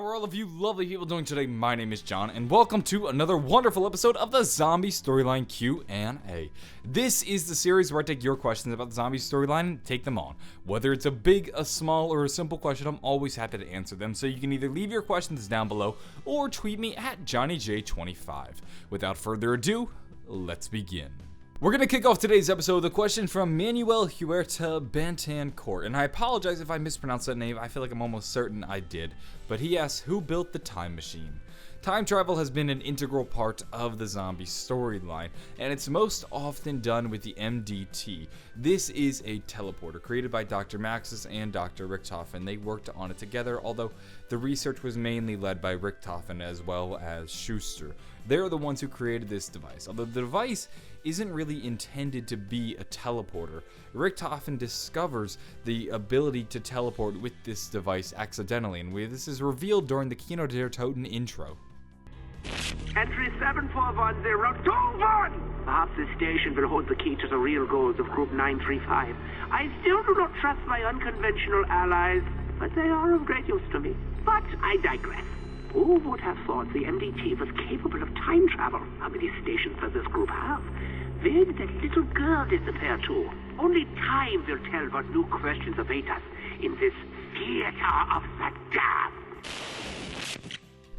How are all of you lovely people doing today? My name is John, and welcome to another wonderful episode of the Zombie Storyline Q&A. This is the series where I take your questions about the zombie storyline and take them on. Whether it's a big, a small, or a simple question, I'm always happy to answer them, so you can either leave your questions down below or tweet me at JohnnyJ25. Without further ado, let's begin. We're going to kick off today's episode with a question from Manuel Huerta Bantancourt, and I apologize if I mispronounced that name. I feel like I'm almost certain I did, but he asks, who built the time machine? Time travel has been an integral part of the zombie storyline, and it's most often done with the MDT. This is a teleporter created by Dr. Maxis and Dr. Richtofen. They worked on it together, although the research was mainly led by Richtofen as well as Schuster. They're the ones who created this device, although the device isn't really intended to be a teleporter. Richtofen discovers the ability to teleport with this device accidentally, and this is revealed during the Kino der Toten intro. Entry 741021! Perhaps this station will hold the key to the real goals of Group 935. I still do not trust my unconventional allies, but they are of great use to me. But I digress. Who would have thought the MDT was capable of time travel? How many stations does this group have? Where did that little girl disappear to? Only time will tell what new questions await us in this theater of the damned.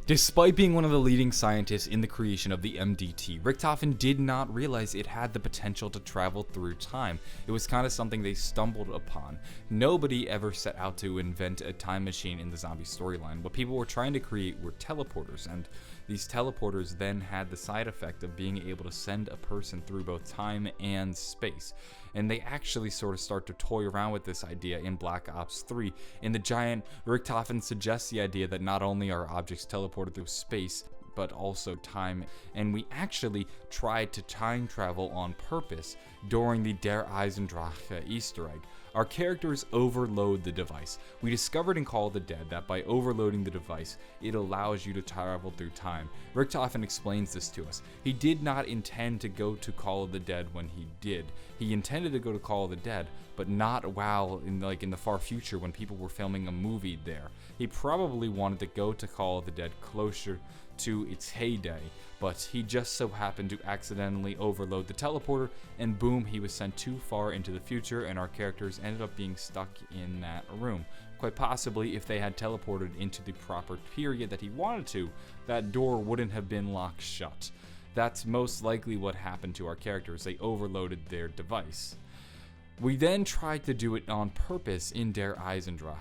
Despite being one of the leading scientists in the creation of the MDT, Richtofen did not realize it had the potential to travel through time. It was kind of something they stumbled upon. Nobody ever set out to invent a time machine in the zombie storyline. What people were trying to create were teleporters, and these teleporters then had the side effect of being able to send a person through both time and space. And they actually sort of start to toy around with this idea in Black Ops 3. In the Giant, Richtofen suggests the idea that not only are objects teleported through space, but also time, and we actually tried to time travel on purpose during the Der Eisendrache Easter egg. Our characters overload the device. We discovered in Call of the Dead that by overloading the device, it allows you to travel through time. Richtofen explains this to us. He did not intend to go to Call of the Dead when he did. He intended to go to Call of the Dead, but not while in the far future when people were filming a movie there. He probably wanted to go to Call of the Dead closer to its heyday, but he just so happened to accidentally overload the teleporter, and boom, he was sent too far into the future, and our characters ended up being stuck in that room. Quite possibly, if they had teleported into the proper period that he wanted to, that door wouldn't have been locked shut. That's most likely what happened to our characters. They overloaded their device. We then tried to do it on purpose in Der Eisendrache.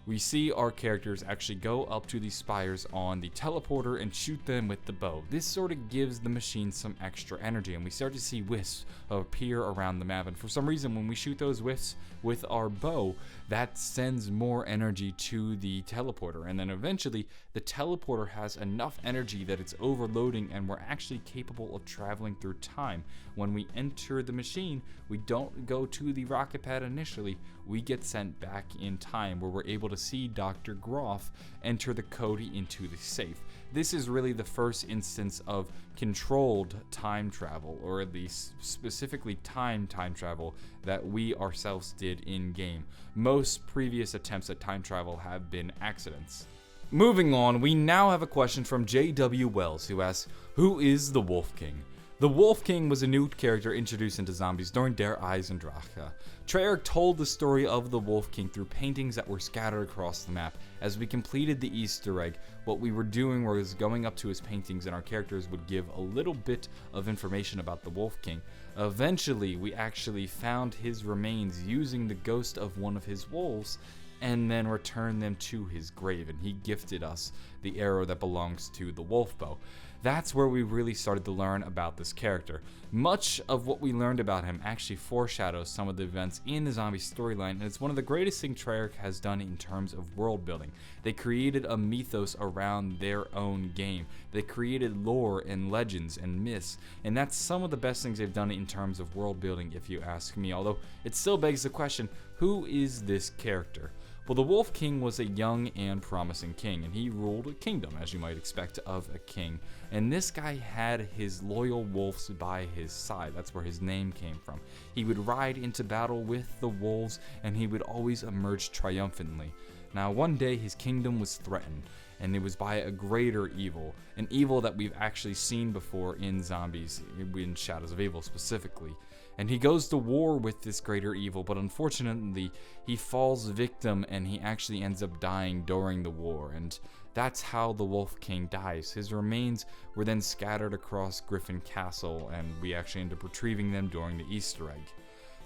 We see our characters actually go up to the spires on the teleporter and shoot them with the bow. This sort of gives the machine some extra energy, and we start to see wisps appear around the map, and for some reason when we shoot those wisps with our bow, that sends more energy to the teleporter, and then eventually the teleporter has enough energy that it's overloading and we're actually capable of traveling through time. When we enter the machine, we don't go to the rocket pad initially, we get sent back in time where we're able to see Dr. Groff enter the code into the safe. This is really the first instance of controlled time travel, or at least specifically time travel that we ourselves did in game. Most previous attempts at time travel have been accidents. Moving on, we now have a question from J.W. Wells, who asks, who is the Wolf King? The Wolf King was a new character introduced into zombies during Der Eisendrache. Treyarch told the story of the Wolf King through paintings that were scattered across the map. As we completed the Easter egg, what we were doing was going up to his paintings, and our characters would give a little bit of information about the Wolf King. Eventually, we actually found his remains using the ghost of one of his wolves, and then returned them to his grave, and he gifted us the arrow that belongs to the wolf bow. That's where we really started to learn about this character. Much of what we learned about him actually foreshadows some of the events in the zombie storyline, and it's one of the greatest things Treyarch has done in terms of world building. They created a mythos around their own game. They created lore and legends and myths, and that's some of the best things they've done in terms of world building, if you ask me, although it still begs the question, who is this character? Well, the Wolf King was a young and promising king, and he ruled a kingdom, as you might expect of a king. And this guy had his loyal wolves by his side. That's where his name came from. He would ride into battle with the wolves, and he would always emerge triumphantly. Now, one day his kingdom was threatened, and it was by a greater evil, an evil that we've actually seen before in Zombies, in Shadows of Evil specifically. And he goes to war with this greater evil, but unfortunately, he falls victim and he actually ends up dying during the war. And that's how the Wolf King dies. His remains were then scattered across Griffin Castle, and we actually end up retrieving them during the Easter egg.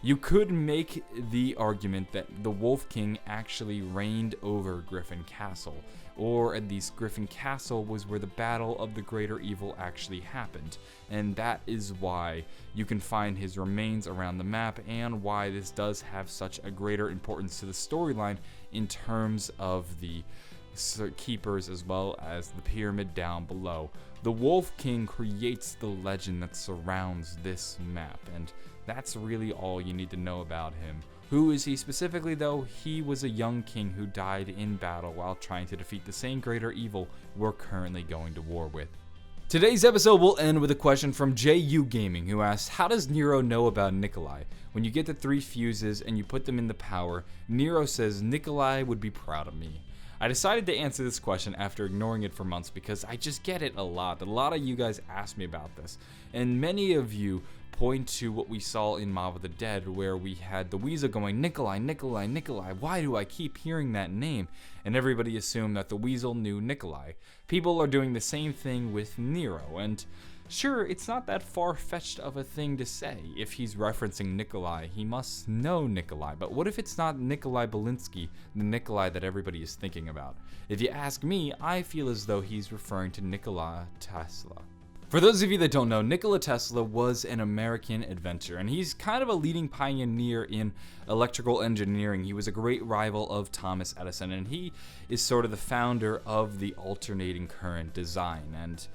You could make the argument that the Wolf King actually reigned over Griffin Castle, or at least Griffin Castle was where the battle of the greater evil actually happened, and that is why you can find his remains around the map, and why this does have such a greater importance to the storyline in terms of the keepers as well as the pyramid down below. The Wolf King creates the legend that surrounds this map, and that's really all you need to know about him. Who is he specifically though? He was a young king who died in battle while trying to defeat the same greater evil we're currently going to war with. Today's episode will end with a question from JU Gaming, who asked, how does Nero know about Nikolai? When you get the 3 fuses and you put them in the power, Nero says Nikolai would be proud of me. I decided to answer this question after ignoring it for months because I just get it a lot. A lot of you guys ask me about this, and many of you point to what we saw in Mob of the Dead, where we had the Weasel going, Nikolai, Nikolai, Nikolai, why do I keep hearing that name? And everybody assumed that the Weasel knew Nikolai. People are doing the same thing with Nero, and sure, it's not that far-fetched of a thing to say. If he's referencing Nikolai, he must know Nikolai. But what if it's not Nikolai Belinsky, the Nikolai that everybody is thinking about? If you ask me, I feel as though he's referring to Nikola Tesla. For those of you that don't know, Nikola Tesla was an American inventor, and he's kind of a leading pioneer in electrical engineering. He was a great rival of Thomas Edison, and he is sort of the founder of the alternating current design, and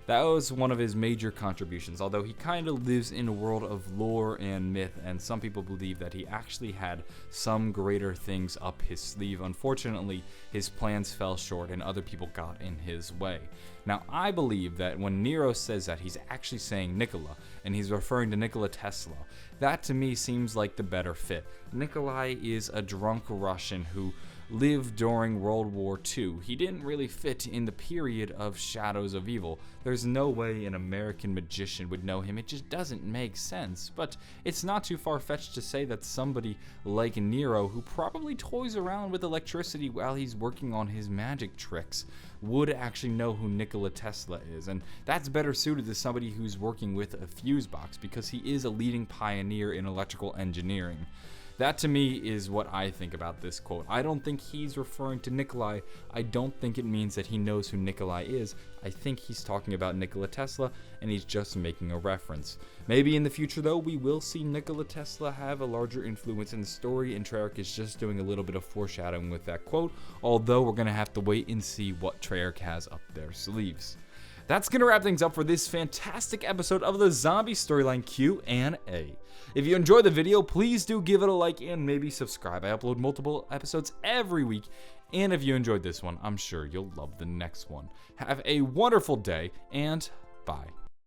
that was one of his major contributions, although he kind of lives in a world of lore and myth, and some people believe that he actually had some greater things up his sleeve. Unfortunately, his plans fell short and other people got in his way. Now, I believe that when Nero says that, he's actually saying Nikola, and he's referring to Nikola Tesla. That to me seems like the better fit. Nikolai is a drunk Russian who lived during World War II. He didn't really fit in the period of Shadows of Evil. There's no way an American magician would know him. It just doesn't make sense. But it's not too far-fetched to say that somebody like Nero, who probably toys around with electricity while he's working on his magic tricks, would actually know who Nikola Tesla is. And that's better suited to somebody who's working with a fuse box, because he is a leading pioneer in electrical engineering. That to me is what I think about this quote. I don't think he's referring to Nikolai. I don't think it means that he knows who Nikolai is. I think he's talking about Nikola Tesla, and he's just making a reference. Maybe in the future though, we will see Nikola Tesla have a larger influence in the story, and Treyarch is just doing a little bit of foreshadowing with that quote, although we're going to have to wait and see what Treyarch has up their sleeves. That's going to wrap things up for this fantastic episode of the Zombie Storyline Q&A. If you enjoyed the video, please do give it a like and maybe subscribe. I upload multiple episodes every week, and if you enjoyed this one, I'm sure you'll love the next one. Have a wonderful day, and bye.